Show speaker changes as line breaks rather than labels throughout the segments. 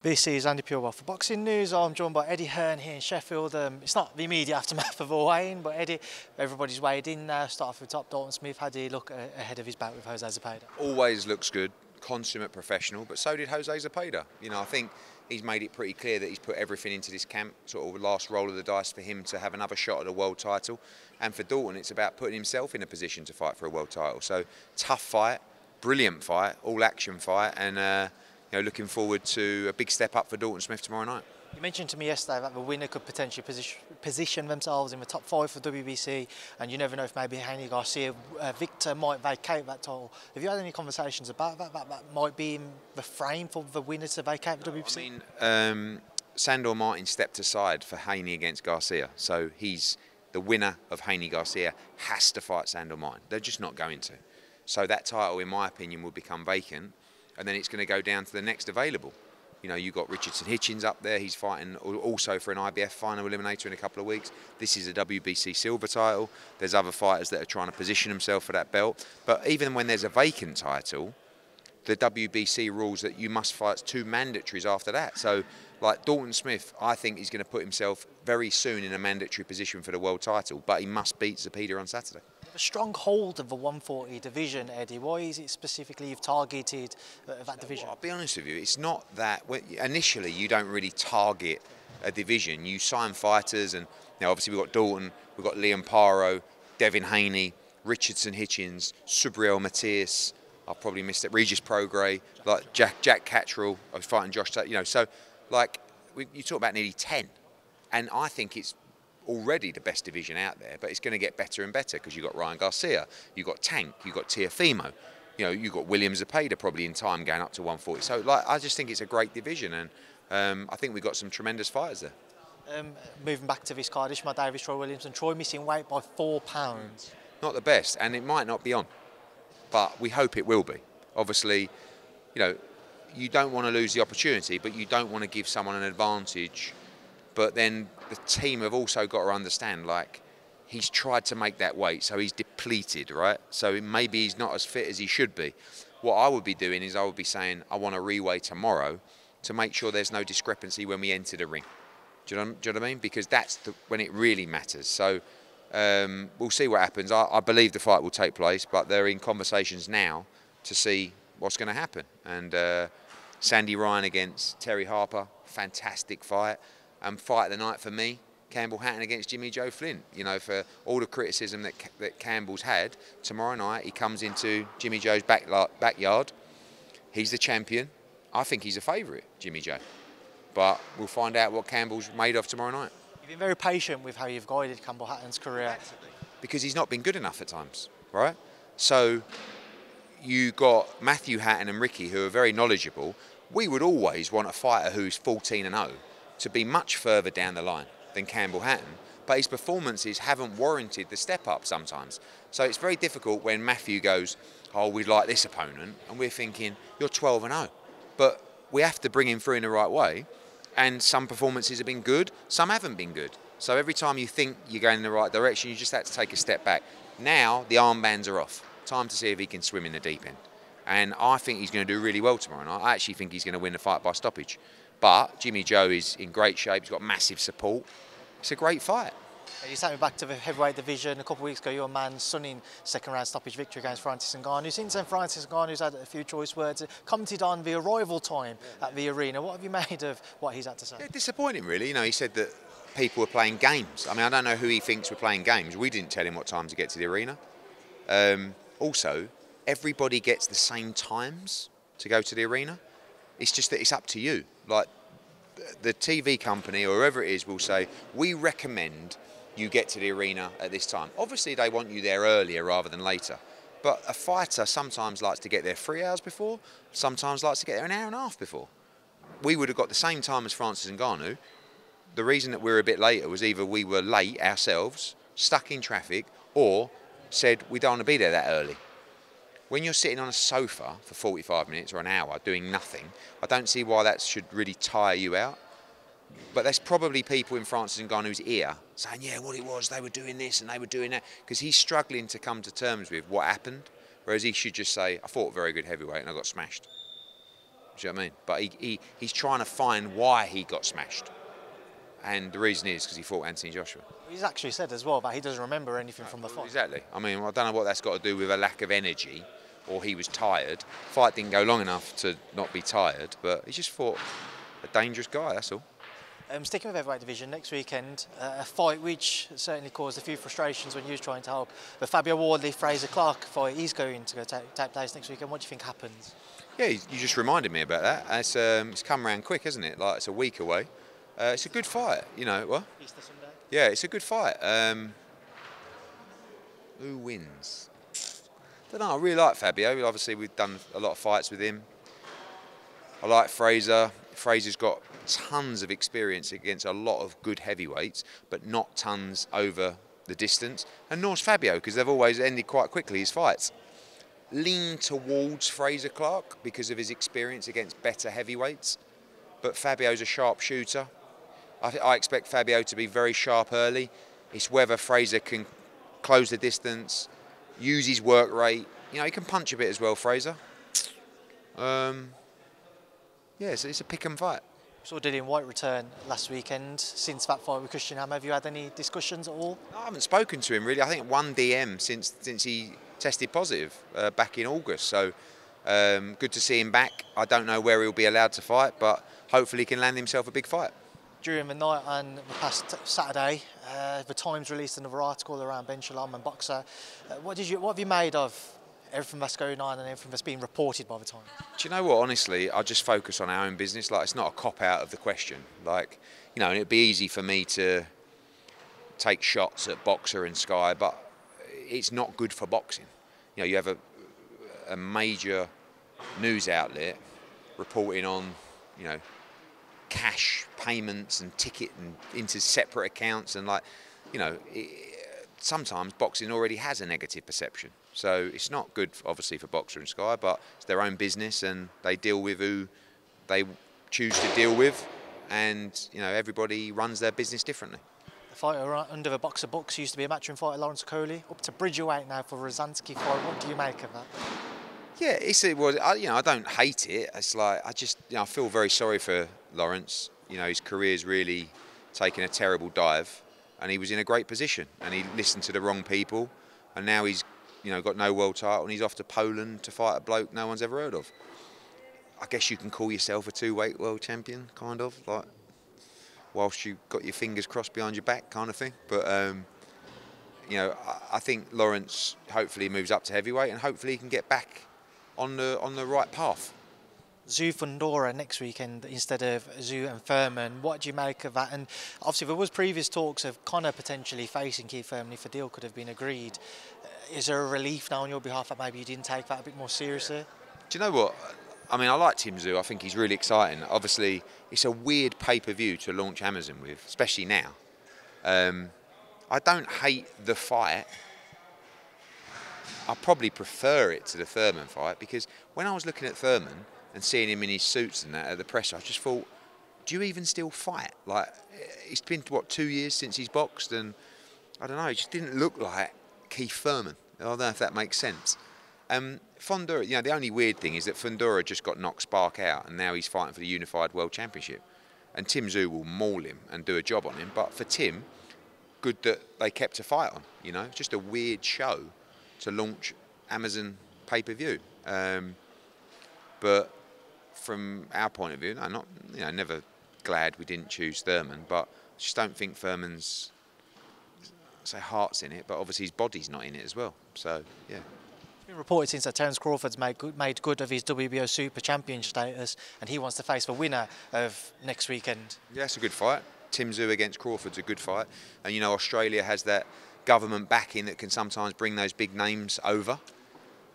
This is Andi Purewal for Boxing News. I'm joined by Eddie Hearn here in Sheffield. It's not the immediate aftermath of all weighing, but Eddie, everybody's weighed in now. Start off with top. Dalton Smith, how do you look ahead of his bout with Jose Zepeda?
Always looks good, consummate professional, but so did Jose Zepeda. You know, I think he's made it pretty clear that he's put everything into this camp, sort of last roll of the dice for him to have another shot at a world title. And for Dalton, it's about putting himself in a position to fight for a world title. So tough fight, brilliant fight, all action fight, and you know, looking forward to a big step up for Dalton Smith tomorrow night.
You mentioned to me yesterday that the winner could potentially position themselves in the top 5 for WBC, and you never know if maybe Haney-Garcia victor might vacate that title. Have you had any conversations about that? That might be in the frame for the winner to vacate the WBC?
I mean, Sandor Martin stepped aside for Haney against Garcia, so he's the winner of Haney-Garcia has to fight Sandor Martin. They're just not going to. So that title, in my opinion, will become vacant. And then it's going to go down to the next available. You know, you've got Richardson Hitchens up there. He's fighting also for an IBF final eliminator in a couple of weeks. This is a WBC silver title. There's other fighters that are trying to position themselves for that belt. But even when there's a vacant title, the WBC rules that you must fight 2 mandatories after that. So, like Dalton Smith, I think he's going to put himself very soon in a mandatory position for the world title. But he must beat Zepeda on Saturday.
A strong hold of the 140 division, Eddie. Why is it specifically you've targeted that division?
Well, I'll be honest with you, it's not that. Initially, you don't really target a division. You sign fighters, and you know, obviously we've got Dalton, we've got Liam Paro, Devin Haney, Richardson Hitchens, Subriel Matias. I've probably missed it. Regis Prograis, like Jack Catterall. I was fighting Josh. You know, so like you talk about nearly 10, and I think it's already the best division out there, but it's going to get better and better because you've got Ryan Garcia, you've got Tank, you've got Teofimo, you know, you've got William Zepeda probably in time going up to 140. So, like, I just think it's a great division, and I think we've got some tremendous fighters there.
Moving back to this card, Ishmael Davis, Troy Williamson. Troy missing weight by 4 pounds.
Not the best, and it might not be on, but we hope it will be. Obviously, you know, you don't want to lose the opportunity, but you don't want to give someone an advantage. But then the team have also got to understand, like, he's tried to make that weight, so he's depleted, right? So maybe he's not as fit as he should be. What I would be doing is I would be saying, I want to reweigh tomorrow to make sure there's no discrepancy when we enter the ring. Do you know what I mean? Because that's when it really matters. So we'll see what happens. I believe the fight will take place, but they're in conversations now to see what's going to happen. And Sandy Ryan against Terry Harper, fantastic fight. And fight of the night for me, Campbell Hatton against Jimmy Joe Flint. You know, for all the criticism that Campbell's had, tomorrow night he comes into Jimmy Joe's backyard. He's the champion. I think he's a favourite, Jimmy Joe. But we'll find out what Campbell's made of tomorrow night.
You've been very patient with how you've guided Campbell Hatton's career.
Because he's not been good enough at times, right? So you got Matthew Hatton and Ricky, who are very knowledgeable. We would always want a fighter who's 14-0. To be much further down the line than Campbell Hatton, but his performances haven't warranted the step up sometimes. So it's very difficult when Matthew goes, oh, we'd like this opponent, and we're thinking, you're 12-0. But we have to bring him through in the right way, and some performances have been good, some haven't been good. So every time you think you're going in the right direction, you just have to take a step back. Now the armbands are off. Time to see if he can swim in the deep end. And I think he's going to do really well tomorrow night. I actually think he's going to win the fight by stoppage. But Jimmy Joe is in great shape. He's got massive support. It's a great fight.
You sent me back to the heavyweight division a couple of weeks ago. Your man sunning second-round stoppage victory against Francis Ngannou. Since then, Francis Ngannou's had a few choice words. Commented on the arrival time at the arena. What have you made of what he's had to say?
Yeah, disappointing, really. You know, he said that people were playing games. I mean, I don't know who he thinks were playing games. We didn't tell him what time to get to the arena. Also, everybody gets the same times to go to the arena. It's just that it's up to you. Like, the TV company or whoever it is will say, we recommend you get to the arena at this time. Obviously, they want you there earlier rather than later. But a fighter sometimes likes to get there 3 hours before, sometimes likes to get there an hour and a half before. We would have got the same time as Francis Ngannou. The reason that we were a bit later was either we were late ourselves, stuck in traffic, or said we don't want to be there that early. When you're sitting on a sofa for 45 minutes or an hour doing nothing, I don't see why that should really tire you out. But there's probably people in Francis Ngannou's ear saying, yeah, what it was, they were doing this and they were doing that, because he's struggling to come to terms with what happened, whereas he should just say, I fought a very good heavyweight and I got smashed. Do you know what I mean? But he's trying to find why he got smashed. And the reason is because he fought Anthony Joshua.
He's actually said as well that he doesn't remember anything from the fight.
Exactly. I mean, I don't know what that's got to do with a lack of energy, or he was tired. Fight didn't go long enough to not be tired, but he just fought a dangerous guy, that's all.
Sticking with heavyweight division, next weekend, a fight which certainly caused a few frustrations when you was trying to help. The Fabio Wardley, Clarke fight, he's going to go take place next weekend. What do you think happens?
Yeah, you just reminded me about that. It's come around quick, isn't it? Like, it's a week away. It's a good fight, you know. What?
Easter Sunday.
Yeah, it's a good fight. Who wins? I don't know. I really like Fabio. Obviously, we've done a lot of fights with him. I like Fraser. Fraser's got tons of experience against a lot of good heavyweights, but not tons over the distance. And nor's Fabio, because they've always ended quite quickly, his fights. Lean towards Fraser Clarke because of his experience against better heavyweights. But Fabio's a sharp shooter. I expect Fabio to be very sharp early. It's whether Fraser can close the distance, use his work rate. You know, he can punch a bit as well, Fraser. Yeah, it's a pick and fight.
Saw Dillian Whyte return last weekend. Since that fight with Christian Ham, have you had any discussions at all?
I haven't spoken to him really. I think one DM since he tested positive back in August. So good to see him back. I don't know where he'll be allowed to fight, but hopefully he can land himself a big fight.
During the night and the past Saturday, the Times released another article around Ben Shalom and Boxer. What have you made of everything that's going on and everything that's being reported by the Times?
Do you know what? Honestly, I just focus on our own business. Like, it's not a cop out of the question. Like, you know, it'd be easy for me to take shots at Boxer and Sky, but it's not good for boxing. You know, you have a major news outlet reporting on, you know, cash payments and ticket and into separate accounts, and like, you know, sometimes boxing already has a negative perception. So it's not good, obviously, for Boxer and Sky, but it's their own business and they deal with who they choose to deal with, and you know, everybody runs their business differently.
The fighter under the Boxer books used to be a matchroom fighter, Lawrence Okolie, up to bridgerweight now for Rozanski fight. What do you make of that?
Yeah, you know, I don't hate it. It's like, I feel very sorry for Lawrence. You know, his career's really taken a terrible dive, and he was in a great position, and he listened to the wrong people, and now he's, you know, got no world title, and he's off to Poland to fight a bloke no one's ever heard of. I guess you can call yourself a two-weight world champion, kind of, like, whilst you got your fingers crossed behind your back, kind of thing. But you know, I think Lawrence hopefully moves up to heavyweight, and hopefully he can get back on the right path.
Tszyu Fundora next weekend instead of Tszyu and Thurman. What do you make of that? And obviously there was previous talks of Conor potentially facing Keith Thurman if a deal could have been agreed. Is there a relief now on your behalf that maybe you didn't take that a bit more seriously?
Do you know what? I mean, I like Tszyu. I think he's really exciting. Obviously, it's a weird pay-per-view to launch Amazon with, especially now. I don't hate the fight. I probably prefer it to the Thurman fight, because when I was looking at Thurman and seeing him in his suits and that at the presser, I just thought, do you even still fight? Like, it's been, what, 2 years since he's boxed, and I don't know, he just didn't look like Keith Thurman. I don't know if that makes sense. Fundora, you know, the only weird thing is that Fundora just got knocked spark out, and now he's fighting for the Unified World Championship. And Tszyu will maul him and do a job on him, but for Tim, good that they kept a fight on, you know. It's just a weird show to launch Amazon pay-per-view. But from our point of view, no, not, you know, never glad we didn't choose Thurman, but I just don't think Thurman's, say, heart's in it, but obviously his body's not in it as well. So, yeah.
It's been reported since that Terence Crawford's made good of his WBO Super Champion status, and he wants to face the winner of next weekend. Yeah,
it's a good fight. Tszyu against Crawford's a good fight. And, you know, Australia has that government backing that can sometimes bring those big names over.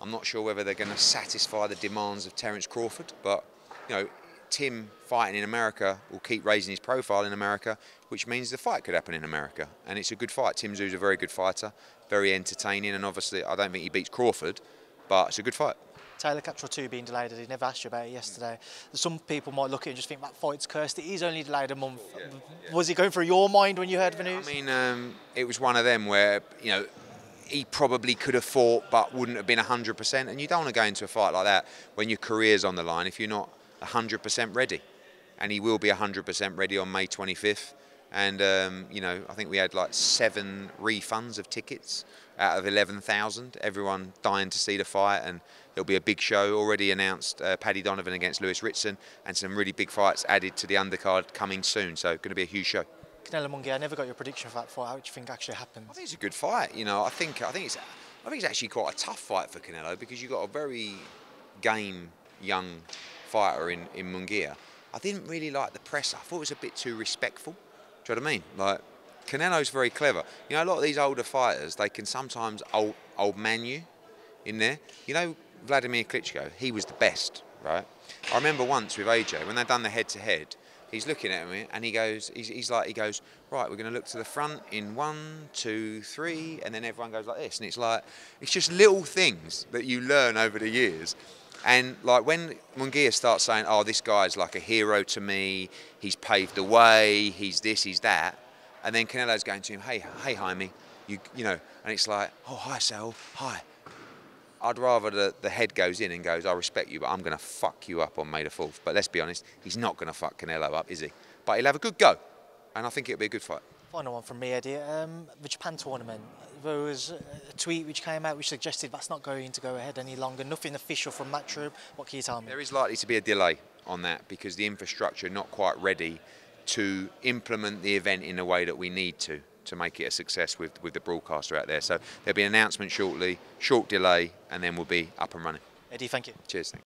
I'm not sure whether they're going to satisfy the demands of Terence Crawford, but, you know, Tim fighting in America will keep raising his profile in America, which means the fight could happen in America. And it's a good fight. Tszyu's a very good fighter, very entertaining, and obviously I don't think he beats Crawford, but it's a good fight.
Taylor-Catterall 2 being delayed, he never asked you about it yesterday. Some people might look at it and just think that fight's cursed. It is only delayed a month. Yeah. Was it going through your mind when you heard the news?
I mean, it was one of them where, you know, he probably could have fought but wouldn't have been 100%, and you don't want to go into a fight like that when your career's on the line if you're not 100% ready. And he will be 100% ready on May 25th. And, you know, I think we had like 7 refunds of tickets out of 11,000. Everyone dying to see the fight, and it'll be a big show. Already announced Paddy Donovan against Lewis Ritson, and some really big fights added to the undercard coming soon. So going to be a huge show.
Canelo Munguia, I never got your prediction for that fight. How do you think actually happened?
I think it's a good fight. You know, I think it's actually quite a tough fight for Canelo, because you've got a very game young fighter in Munguia. I didn't really like the press. I thought it was a bit too respectful. Do you know what I mean? Like, Canelo's very clever. You know, a lot of these older fighters, they can sometimes old man you in there. You know, Vladimir Klitschko, he was the best, right? I remember once with AJ, when they'd done the head-to-head, he's looking at me and he goes, right, we're going to look to the front in 1, 2, 3, and then everyone goes like this. And it's like, it's just little things that you learn over the years. And like when Munguia starts saying, oh, this guy's like a hero to me, he's paved the way, he's this, he's that, and then Canelo's going to him, hey, Jaime, you know, and it's like, oh, hi, Sal, hi. I'd rather the head goes in and goes, I respect you, but I'm going to fuck you up on May the 4th. But let's be honest, he's not going to fuck Canelo up, is he? But he'll have a good go, and I think it'll be a good fight.
Final one from me, Eddie. The Japan tournament, there was a tweet which came out which suggested that's not going to go ahead any longer. Nothing official from Matchroom. What can you tell me? There
is likely to be a delay on that, because the infrastructure not quite ready to implement the event in a way that we need to make it a success with the broadcaster out there. So there'll be an announcement shortly, short delay, and then we'll be up and running.
Eddie, thank you.
Cheers, thanks.